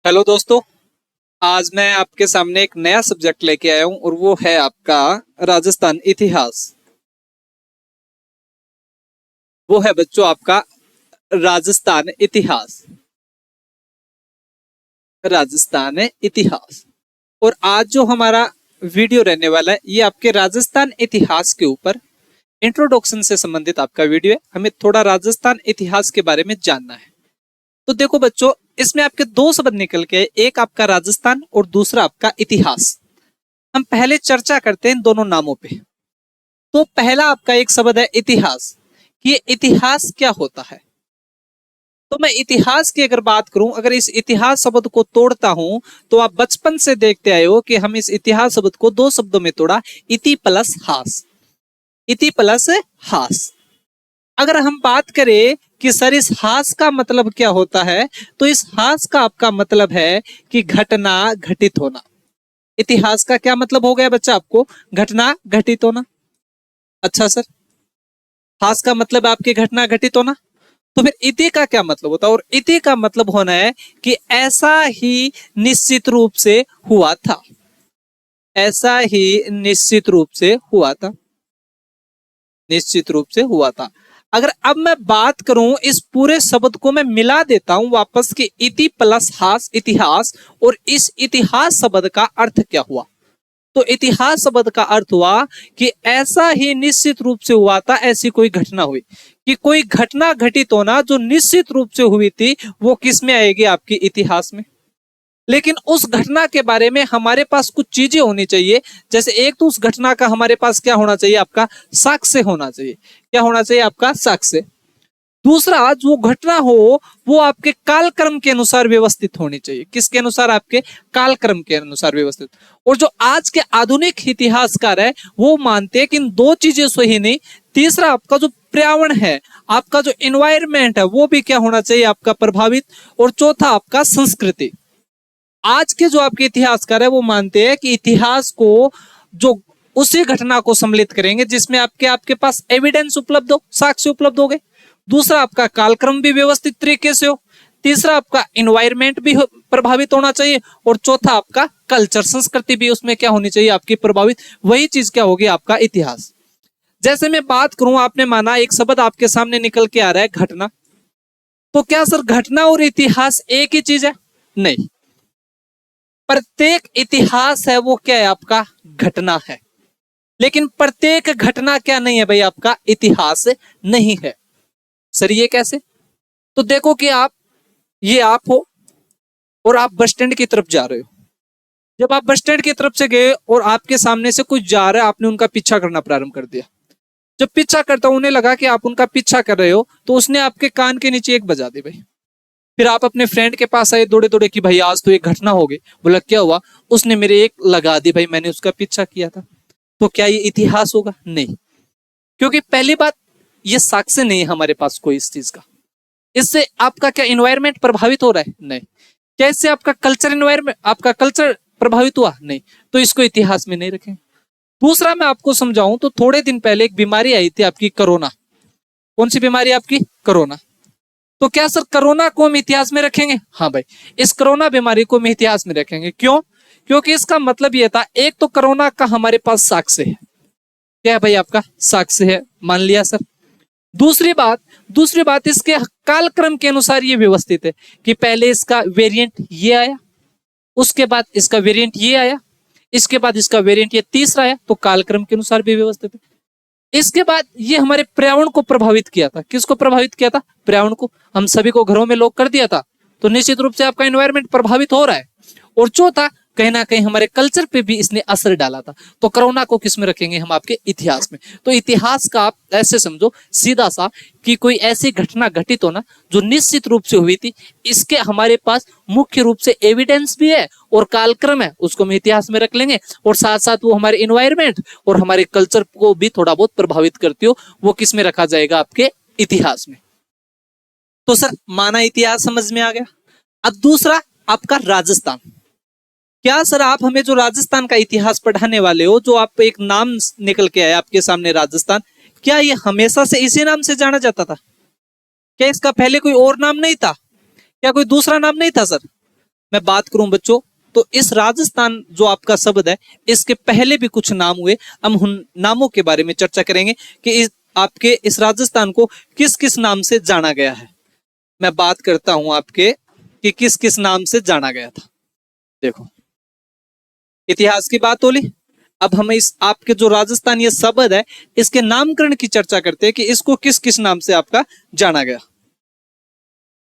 Hello दोस्तों। आज मैं आपके सामने एक नया सब्जेक्ट लेके आया हूं और वो है आपका राजस्थान इतिहास। वो है बच्चों आपका राजस्थान इतिहास। राजस्थान इतिहास। और आज जो हमारा वीडियो रहने वाला है ये आपके राजस्थान इतिहास के ऊपर इंट्रोडक्शन से संबंधित आपका वीडियो है। हमें थोड़ा राजस्थान इतिहास के बारे में जानना है। तो देखो बच्चों, इसमें आपके दो शब्द निकल के आए, एक आपका राजस्थान और दूसरा आपका इतिहास। हम पहले चर्चा करते हैं इन दोनों नामों पे। तो पहला आपका एक शब्द है इतिहास। कि ये इतिहास क्या होता है। तो मैं इतिहास की अगर बात करूं, अगर इस इतिहास शब्द को तोड़ता हूं तो आप बचपन से देखते आए हो कि हम इस इतिहास शब्द को दो शब्दों में तोड़ा, इति प्लस हास। इति प्लस हास। अगर हम बात करें कि सर इस हास का मतलब क्या होता है, तो इस हास का आपका मतलब है कि घटना घटित होना। इतिहास का क्या मतलब हो गया बच्चा आपको? घटना घटित होना। अच्छा सर, हास का मतलब आपकी घटना घटित होना। तो फिर इति का क्या मतलब होता है? और इति का मतलब होना है कि ऐसा ही निश्चित रूप से हुआ था। ऐसा ही निश्चित रूप से हुआ था। निश्चित रूप से हुआ था। अगर अब मैं बात करूं, इस पूरे शब्द को मैं मिला देता हूं वापस कि इति प्लस हास इतिहास, और इस इतिहास शब्द का अर्थ क्या हुआ? तो इतिहास शब्द का अर्थ हुआ कि ऐसा ही निश्चित रूप से हुआ था, ऐसी कोई घटना हुई। कि कोई घटना घटित होना जो निश्चित रूप से हुई थी, वो किस में आएगी? आपकी इतिहास में। लेकिन उस घटना के बारे में हमारे पास कुछ चीजें होनी चाहिए। जैसे एक तो उस घटना का हमारे पास क्या होना चाहिए? आपका साक्ष्य होना चाहिए। क्या होना चाहिए? आपका साक्ष्य। दूसरा, जो घटना हो वो आपके कालक्रम के अनुसार व्यवस्थित होनी चाहिए। किसके अनुसार? आपके कालक्रम के अनुसार व्यवस्थित। और जो आज के आधुनिक इतिहासकार है वो मानते हैं कि इन दो चीजें सही नहीं। तीसरा, आपका जो पर्यावरण है, आपका जो एनवायरमेंट है, वो भी क्या होना चाहिए? आपका प्रभावित। और चौथा, आपका संस्कृति। आज के जो आपके इतिहासकार है वो मानते हैं कि इतिहास को जो उसी घटना को सम्मिलित करेंगे जिसमें आपके आपके पास एविडेंस उपलब्ध हो, साक्ष्य उपलब्ध हो गए। दूसरा, आपका कालक्रम भी व्यवस्थित तरीके से हो। तीसरा, आपका इन्वायरमेंट भी प्रभावित होना चाहिए। और चौथा, आपका कल्चर, संस्कृति भी उसमें क्या होनी चाहिए? आपकी प्रभावित। वही चीज क्या होगी? आपका इतिहास। जैसे मैं बात करूं, आपने माना एक शब्द आपके सामने निकल के आ रहा है, घटना। तो क्या सर घटना और इतिहास एक ही चीज है? नहीं। प्रत्येक इतिहास है वो क्या है? आपका घटना है। लेकिन प्रत्येक घटना क्या नहीं है भाई? आपका इतिहास नहीं है। सर ये कैसे? तो देखो कि ये आप हो और आप बस स्टैंड की तरफ जा रहे हो। जब आप बस स्टैंड की तरफ से गए और आपके सामने से कुछ जा रहा है, आपने उनका पीछा करना प्रारंभ कर दिया। जब पीछा करता उन्हें लगा कि आप उनका पीछा कर रहे हो, तो उसने आपके कान के नीचे एक बजा दी भाई। फिर आप अपने फ्रेंड के पास आए दौड़े दौड़े कि भाई आज तो एक घटना हो गई। बोला क्या हुआ? उसने मेरे एक लगा दी भाई, मैंने उसका पीछा किया था। तो क्या ये इतिहास होगा? नहीं। क्योंकि पहली बात, ये साक्ष्य नहीं है हमारे पास कोई इस चीज का। इससे आपका क्या इन्वायरमेंट प्रभावित हो रहा है? नहीं। क्या इससे आपका कल्चर इन्वायरमेंट, आपका कल्चर प्रभावित हुआ? नहीं। तो इसको इतिहास में नहीं रखें। दूसरा, मैं आपको समझाऊं तो थोड़े दिन पहले एक बीमारी आई थी आपकी, कोरोना। कौन सी बीमारी? आपकी कोरोना। तो क्या सर कोरोना को हम इतिहास में रखेंगे? हाँ भाई, इस कोरोना बीमारी को हम इतिहास में रखेंगे। क्यों? क्योंकि इसका मतलब यह था, एक तो कोरोना का हमारे पास साक्ष्य है। क्या है भाई? आपका साक्ष्य है, मान लिया सर। दूसरी बात इसके कालक्रम के अनुसार ये व्यवस्थित है कि पहले इसका वेरिएंट ये आया, उसके बाद इसका वेरिएंट ये आया, इसके बाद इसका वेरिएंट ये तीसरा आया। तो कालक्रम के अनुसार भी व्यवस्थित है। इसके बाद ये हमारे पर्यावरण को प्रभावित किया था। किसको प्रभावित किया था? पर्यावरण को। हम सभी को घरों में लॉक कर दिया था, तो निश्चित रूप से आपका एनवायरनमेंट प्रभावित हो रहा है। और चौथा, कहीं ना कहीं हमारे कल्चर पे भी इसने असर डाला था। तो कोरोना को किस में रखेंगे हम? आपके इतिहास में। तो इतिहास का आप ऐसे समझो सीधा सा कि कोई ऐसी घटना घटित होना जो निश्चित रूप से हुई थी, इसके हमारे पास मुख्य रूप से एविडेंस भी है और कालक्रम है, उसको हम इतिहास में रख लेंगे। और साथ साथ वो हमारे इन्वायरमेंट और हमारे कल्चर को भी थोड़ा बहुत प्रभावित करती हो, वो किस में रखा जाएगा? आपके इतिहास में। तो सर माना इतिहास समझ में आ गया। अब दूसरा, आपका राजस्थान। क्या सर आप हमें जो राजस्थान का इतिहास पढ़ाने वाले हो, जो आप एक नाम निकल के आया आपके सामने राजस्थान, क्या ये हमेशा से इसी नाम से जाना जाता था? क्या इसका पहले कोई और नाम नहीं था? क्या कोई दूसरा नाम नहीं था सर? मैं बात करूं बच्चों, तो इस राजस्थान जो आपका शब्द है, इसके पहले भी कुछ नाम हुए। हम उन नामों के बारे में चर्चा करेंगे कि आपके इस राजस्थान को किस किस नाम से जाना गया है। मैं बात करता हूं आपके कि किस किस नाम से जाना गया था। देखो, इतिहास की बात हो ली। अब हम इस आपके जो राजस्थान ये शब्द है, इसके नामकरण की चर्चा करते हैं कि इसको किस किस नाम से आपका जाना गया।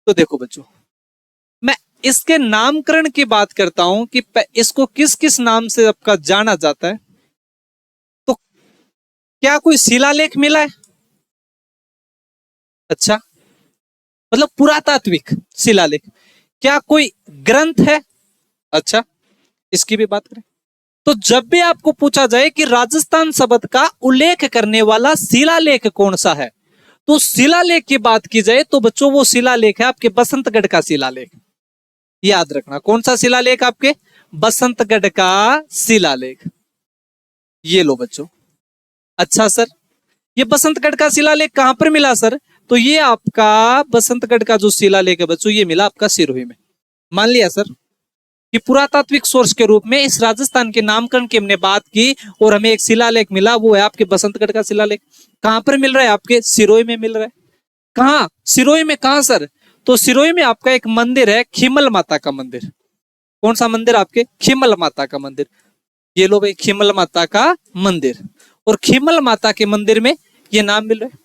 तो देखो बच्चों, मैं इसके नामकरण की बात करता हूं कि इसको किस किस नाम से आपका जाना जाता है। तो क्या कोई शिलालेख मिला है? अच्छा, मतलब पुरातात्विक शिलालेख। क्या कोई ग्रंथ है? अच्छा, इसकी भी बात करें। तो जब भी आपको पूछा जाए कि राजस्थान शब्द का उल्लेख करने वाला शिलालेख कौन सा है, तो शिलालेख की बात की जाए तो बच्चों वो शिलालेख है आपके बसंतगढ़ का शिलालेख। याद रखना, कौन सा शिलालेख? आपके बसंतगढ़ का शिलालेख। ये लो बच्चों। अच्छा सर, ये बसंतगढ़ का शिलालेख कहां पर मिला सर? तो ये आपका बसंतगढ़ का जो शिलालेख है बच्चों, ये मिला आपका सिरोही में। मान लिया सर कि पुरातात्विक सोर्स के रूप में इस राजस्थान के नामकरण की हमने बात की और हमें एक शिलालेख मिला, वो है आपके बसंतगढ़ का शिलालेख। कहां पर मिल रहा है? आपके सिरोही में मिल रहा है। कहां? सिरोही में। कहां सर? तो सिरोही में आपका एक मंदिर है, खीमल माता का मंदिर। कौन सा मंदिर? आपके खीमल माता का मंदिर। ये लो भाई, खीमल माता का मंदिर। और खीमल माता के मंदिर में ये नाम मिल रहा है।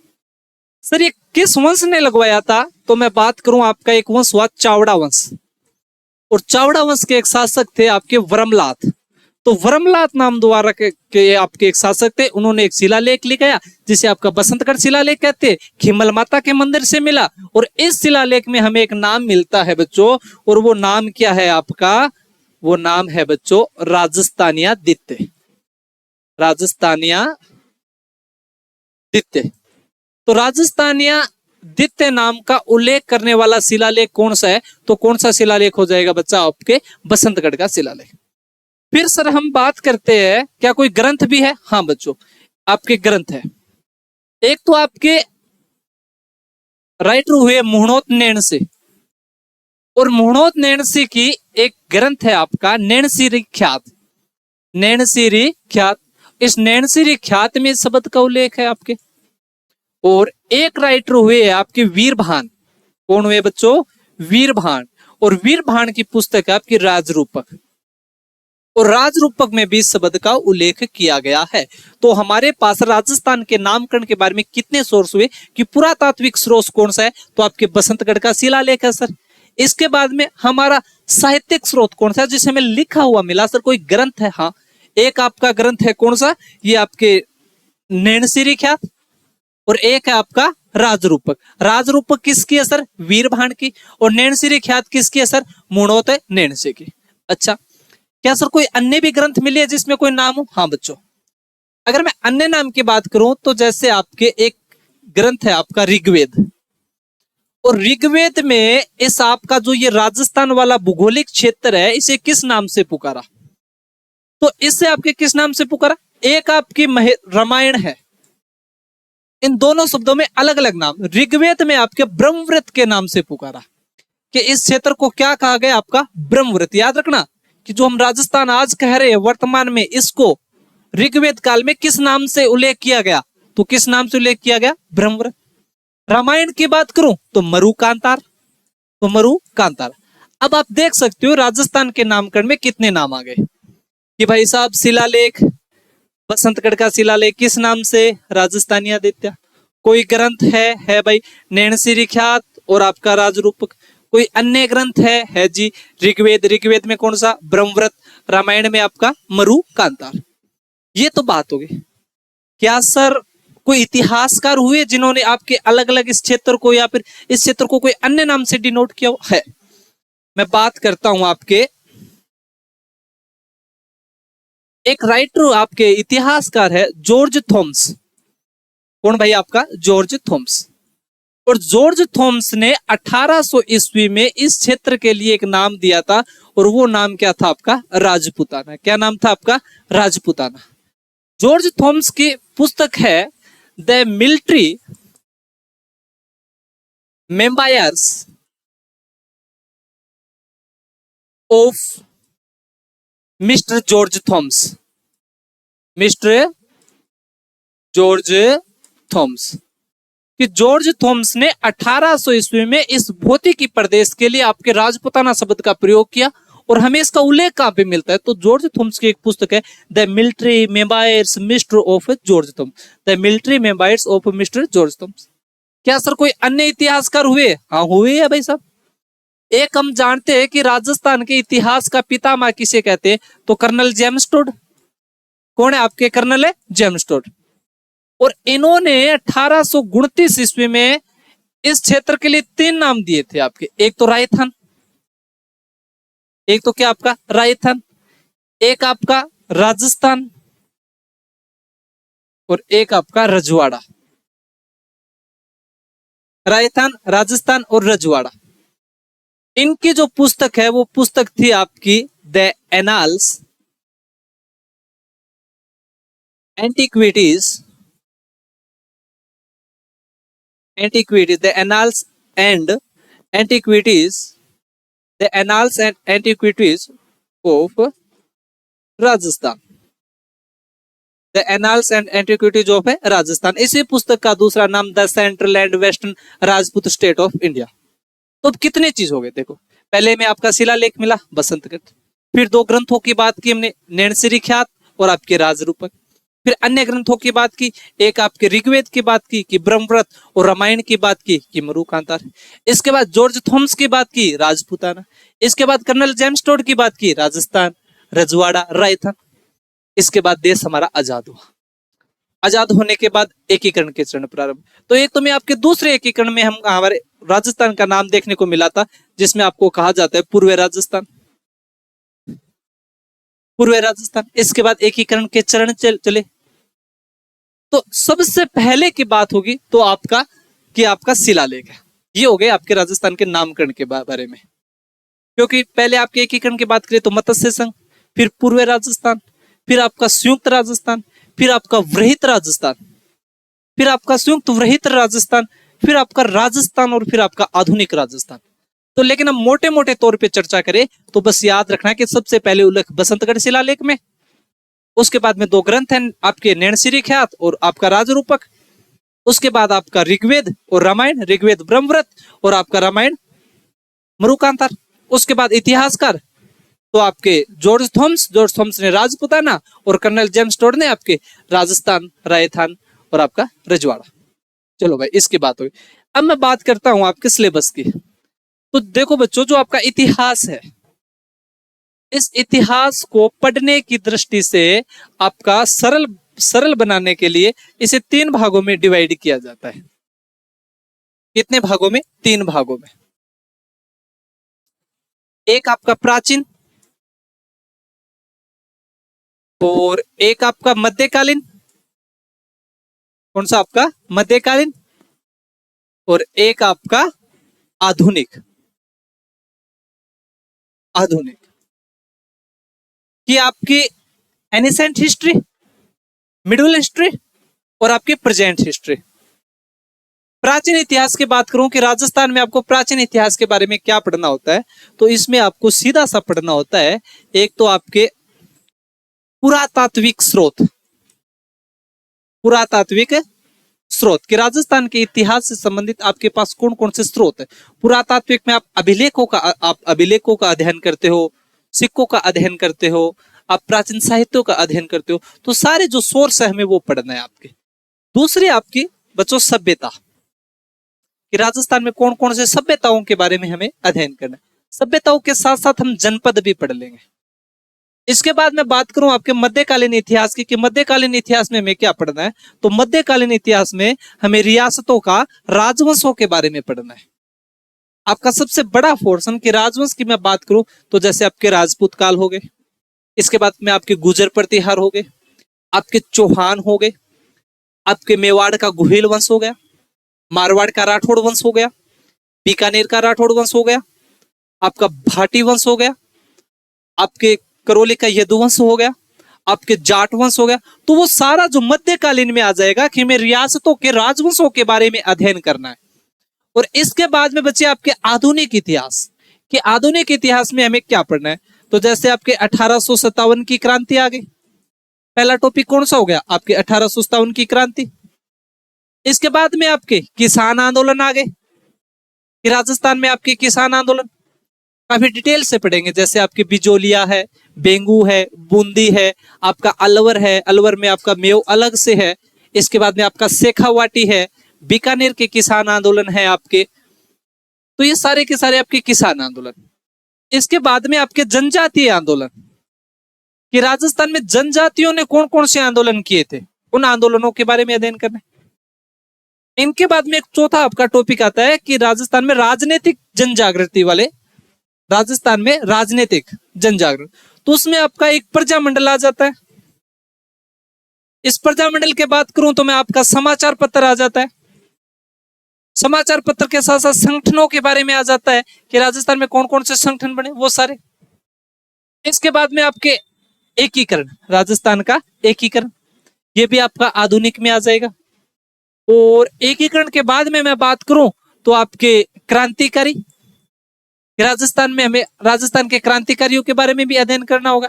सर ये किस वंश ने लगवाया था? तो मैं बात करूं, आपका एक वंश हुआ चावड़ा वंश। और चावड़ा वंश के एक शासक थे आपके वरमलात। तो वरमलात नाम द्वारा के आपके एक शासक थे, उन्होंने एक शिलालेख लिखाया जिसे आपका बसंतगढ़ शिलालेख कहते हैं। खीमल माता के मंदिर से मिला और इस शिलालेख में हमें एक नाम मिलता है बच्चों, और वो नाम क्या है आपका? वो नाम है बच्चों राजस्थानिया दित्य। राजस्थानिया दित्य। तो राजस्थानिया दित्य नाम का उल्लेख करने वाला शिलालेख कौन सा है? तो कौन सा शिलालेख हो जाएगा बच्चा? आपके बसंतगढ़ का शिलालेख। फिर सर हम बात करते हैं, क्या कोई ग्रंथ भी है? हाँ बच्चों, आपके ग्रंथ है। एक तो आपके राइटर हुए मुहणोत नैणसी, और मुहणोत नैणसी की एक ग्रंथ है आपका नैणसीरी ख्यात। नैणसीरी ख्यात, इस नैणसीरी ख्यात में शब्द का उल्लेख है आपके। और एक राइटर हुए आपके वीरभान। कौन हुए बच्चों? वीरभान। और वीरभान की पुस्तक है आपकी राजरूपक, और राजरूपक में भी शब्द का उल्लेख किया गया है। तो हमारे पास राजस्थान के नामकरण के बारे में कितने सोर्स हुए कि पुरातात्विक स्रोत कौन सा है? तो आपके बसंतगढ़ का शिलालेख है सर। इसके बाद में हमारा साहित्यिक स्रोत कौन सा है जिसे हमें लिखा हुआ मिला? सर कोई ग्रंथ है? हाँ, एक आपका ग्रंथ है, कौन सा? ये आपके नैणसीरी ख्यात, और एक है आपका राजरूपक। राजरूपक किसकी है सर? वीरभान की। और नैणसीरी ख्यात किसकी है सर? मुणोत नैणसी की। अच्छा, क्या सर कोई अन्य भी ग्रंथ मिले है जिसमें कोई नाम हो? हाँ बच्चों, अगर मैं अन्य नाम की बात करूं तो जैसे आपके एक ग्रंथ है आपका ऋग्वेद। और ऋग्वेद में इस आपका जो ये राजस्थान वाला भूगोलिक क्षेत्र है, इसे किस नाम से पुकारा? तो इससे आपके किस नाम से पुकारा? एक आपकी रामायण है। इन दोनों शब्दों में अलग अलग नाम। ऋग्वेद में आपके ब्रह्मव्रत के नाम से पुकारा कि इस क्षेत्र को क्या कहा गया? आपका ब्रह्मव्रत। याद रखना कि जो हम राजस्थान आज कह रहे हैं वर्तमान में, इसको ऋग्वेद काल में किस नाम से उल्लेख किया गया? तो किस नाम से उल्लेख किया गया? ब्रह्मव्रत। रामायण की बात करूं तो मरु कांतार। तो मरु कांतार। अब आप देख सकते हो राजस्थान के नामकरण में कितने नाम आ गए कि भाई साहब शिलालेख, बसंतगढ़ का शिलालेख किस नाम से? राजस्थानी आदित्य। कोई ग्रंथ है भाई नैणसीरी ख्यात और आपका राजरूपक। कोई अन्य ग्रंथ है जी ऋग्वेद। ऋग्वेद में कौन सा? ब्रह्मव्रत। रामायण में आपका मरु कांतार। ये तो बात होगी। क्या सर कोई इतिहासकार हुए जिन्होंने आपके अलग अलग इस क्षेत्र को या फिर इस क्षेत्र को कोई अन्य नाम से डिनोट किया है? मैं बात करता हूं आपके एक राइटर आपके इतिहासकार है जॉर्ज थॉमस। कौन भाई? आपका जॉर्ज थॉमस। और जॉर्ज थॉमस ने 1800 ईस्वी में इस क्षेत्र के लिए एक नाम दिया था, और वो नाम क्या था आपका? राजपुताना। क्या नाम था आपका? राजपुताना। जॉर्ज थॉमस की पुस्तक है the military memoirs of mister George Thomas, mister George Thomas, कि जॉर्ज थॉम्स ने 1800 ईस्वी में इस भौतिकी प्रदेश के लिए आपके राजपुताना शब्द का प्रयोग किया। और हमें इसका उल्लेख कहां पे मिलता है? तो जॉर्ज थॉम्स की एक पुस्तक है the military memoirs mister of George Thoms, the military memoirs of mister George Thoms. क्या सर कोई अन्य इतिहासकार हुए? हाँ हुए है भाई साहब। एक हम जानते हैं कि राजस्थान के इतिहास का पितामह किसे कहते हैं? तो कर्नल जेम्स टोड। कौन है आपके? कर्नल है जेम्स टोड। और इन्होंने 1829 ईस्वी में इस क्षेत्र के लिए 3 नाम दिए थे आपके। एक तो रायथान, एक तो क्या आपका रायथान, एक आपका राजस्थान, और एक आपका रजवाड़ा। राजस्थान, राजस्थान और रजवाड़ा। इनकी जो पुस्तक है वो पुस्तक थी आपकी the annals antiquities, antiquities, the annals and antiquities, the annals and antiquities of Rajasthan, the annals and antiquities of Rajasthan. इसी पुस्तक का दूसरा नाम the central and western Rajput state of India. तो अब कितने चीज हो गए देखो, पहले में आपका शिलालेख मिला बसंतगढ़, फिर 2 ग्रंथों की बात की हमने, नैणसिरी ख्यात और आपके राजरूपक, फिर अन्य ग्रंथों की बात की, एक आपके ऋग्वेद की बात की कि ब्रह्मव्रत, और रामायण की बात की कि मरुकांतार, इसके बाद जॉर्ज थॉम्स की बात की राजपूताना, इसके बाद कर्नल जेम्स टोड की बात की राजस्थान, रजवाड़ा, रायथान। इसके बाद देश हमारा आजाद हुआ। आजाद होने के बाद एकीकरण के चरण प्रारंभ। तो एक तो मैं आपके दूसरे एकीकरण में हम हमारे राजस्थान का नाम देखने को मिला था, जिसमें आपको कहा जाता है पूर्व राजस्थान, पूर्व राजस्थान। इसके बाद एकीकरण के चरण चले। तो सबसे पहले की बात होगी तो आपका कि आपका शिलालेख है। ये हो गए आपके राजस्थान के नामकरण के बारे में, क्योंकि पहले आपके एकीकरण की बात करें तो मत्स्य संघ, फिर पूर्व राजस्थान, फिर आपका संयुक्त राजस्थान, फिर आपका वृहत राजस्थान, फिर आपका संयुक्त वृहत राजस्थान, फिर आपका राजस्थान, और फिर आपका आधुनिक राजस्थान। तो लेकिन हम मोटे मोटे तौर पे चर्चा करें तो बस याद रखना है कि सबसे पहले उल्लेख बसंतगढ़ शिलालेख में, उसके बाद में 2 ग्रंथ हैं आपके नैणसिरी ख्यात और आपका राजरूपक, उसके बाद आपका ऋग्वेद और रामायण, ऋग्वेद ब्रह्मव्रत और आपका रामायण मरुकांतार। उसके बाद इतिहासकार तो आपके जॉर्ज थॉम्स ने राजपुताना, और कर्नल जेम्स टोड ने आपके राजस्थान, रायथान और आपका रजवाड़ा। चलो भाई इसकी बात हुई। अब मैं बात करता हूं आपके सिलेबस की। तो देखो बच्चों, जो आपका इतिहास है, इस इतिहास को पढ़ने की दृष्टि से आपका सरल बनाने के लिए इसे 3 भागों में डिवाइड किया जाता है। कितने भागों में? 3 भागों में। एक आपका प्राचीन, और एक आपका मध्यकालीन। कौन सा आपका? मध्यकालीन। और एक आपका आधुनिक। आधुनिक कि आपकी एनिसेंट हिस्ट्री, मिडिल हिस्ट्री और आपकी प्रेजेंट हिस्ट्री। प्राचीन इतिहास की बात करूं कि राजस्थान में आपको प्राचीन इतिहास के बारे में क्या पढ़ना होता है, तो इसमें आपको सीधा सा पढ़ना होता है, एक तो आपके पुरातात्विक स्रोत, पुरातात्विक स्रोत कि राजस्थान के इतिहास से संबंधित आपके पास कौन कौन से स्रोत है। पुरातात्विक में आप अभिलेखों का अध्ययन करते हो, सिक्कों का अध्ययन करते हो, आप प्राचीन साहित्यों का अध्ययन करते हो, तो सारे जो सोर्स है हमें वो पढ़ना है आपके। दूसरी आपकी बच्चों सभ्यता, कि राजस्थान में कौन कौन से सभ्यताओं के बारे में हमें अध्ययन करना है। सभ्यताओं के साथ साथ हम जनपद भी पढ़ लेंगे। इसके बाद मैं बात करूं आपके मध्यकालीन इतिहास की, कि मध्यकालीन इतिहास में हमें क्या पढ़ना है, तो मध्यकालीन इतिहास में हमें रियासतों का, राजवंशों के बारे में पढ़ना है। आपका सबसे बड़ा पोर्शन कि राजवंश की मैं बात करूं तो जैसे आपके राजपूत काल हो गए, इसके बाद में आपके गुर्जर प्रतिहार हो गए, आपके चौहान हो गए, आपके मेवाड़ का गुहेल वंश हो गया, मारवाड़ का राठौड़ वंश हो गया, बीकानेर का राठौड़ वंश हो गया, आपका भाटी वंश हो गया, आपके करौली का यदुवंश हो गया, आपके जाट वंश हो गया। तो वो सारा जो मध्यकालीन में आ जाएगा कि हमें रियासतों के, राजवंशों के बारे में अध्ययन करना है। और इसके बाद में बचे आपके आधुनिक इतिहास, कि आधुनिक इतिहास में हमें क्या पढ़ना है। तो जैसे आपके 1857 की क्रांति आ गई, पहला टॉपिक कौन सा हो गया आपके 1857 की क्रांति। इसके बाद में आपके किसान आंदोलन आ गए, कि राजस्थान में आपके किसान आंदोलन काफी डिटेल से पढ़ेंगे। जैसे आपके बिजोलिया है, बेंगू है, बूंदी है, आपका अलवर है, अलवर में आपका मेव अलग से है। इसके बाद में आपका शेखावाटी है, बीकानेर के किसान आंदोलन है आपके। तो ये सारे के सारे आपके किसान आंदोलन। इसके बाद में आपके जनजातीय आंदोलन, कि राजस्थान में जनजातियों ने कौन कौन से आंदोलन किए थे, उन आंदोलनों के बारे में अध्ययन करना है। इनके बाद में एक चौथा आपका टॉपिक आता है कि राजस्थान में राजनीतिक जनजागृति वाले, राजस्थान में राजनीतिक जनजागरण। तो उसमें आपका एक प्रजामंडल आ जाता है। इस प्रजामंडल के बात करूं तो मैं आपका समाचार पत्र आ जाता है। समाचार पत्र के साथ साथ संगठनों के बारे में आ जाता है कि राजस्थान में कौन कौन से संगठन बने, वो सारे। इसके बाद में आपके एकीकरण, राजस्थान का एकीकरण, ये भी आपका आधुनिक में आ जाएगा। और एकीकरण के बाद में मैं बात करूं तो आपके क्रांतिकारी, राजस्थान में हमें राजस्थान के क्रांतिकारियों के बारे में भी अध्ययन करना होगा।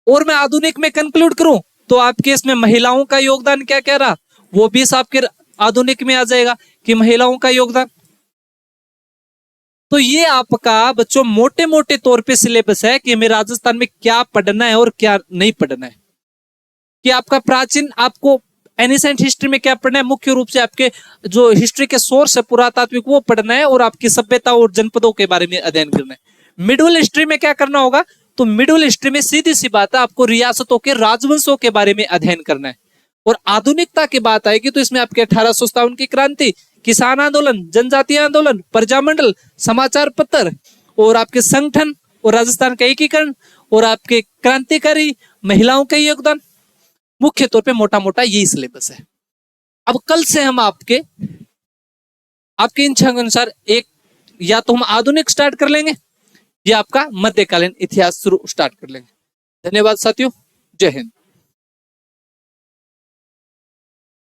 और मैं आधुनिक में कंक्लूड करूं तो आपके इसमें महिलाओं का योगदान क्या कह रहा, वो भी आपके आधुनिक में आ जाएगा कि महिलाओं का योगदान। तो ये आपका बच्चों मोटे मोटे तौर पे सिलेबस है कि हमें राजस्थान में क्या पढ़ना है और क्या नहीं पढ़ना है। कि आपका प्राचीन, आपको एनिसेंट हिस्ट्री में क्या पढ़ना है, मुख्य रूप से आपके जो हिस्ट्री के सोर्स है पुरातात्विक वो पढ़ना है, और आपकी सभ्यता और जनपदों के बारे में अध्ययन करना है। मिडल हिस्ट्री में क्या करना होगा, तो मिडल हिस्ट्री में सीधी सी बात है, आपको रियासतों के राजवंशों के बारे में अध्ययन करना है। और आधुनिकता की बात आएगी तो इसमें आपके 1857 की क्रांति, किसान आंदोलन, जनजातीय आंदोलन, प्रजामंडल, समाचार पत्र, और आपके संगठन, और राजस्थान का एकीकरण, और आपके क्रांतिकारी, महिलाओं का योगदान। मुख्य तौर पे मोटा मोटा यही सिलेबस है। अब कल से हम आपके इन छह के अनुसार एक या तो हम आधुनिक स्टार्ट कर लेंगे या आपका मध्यकालीन इतिहास शुरू स्टार्ट कर लेंगे। धन्यवाद साथियों, जय हिंद।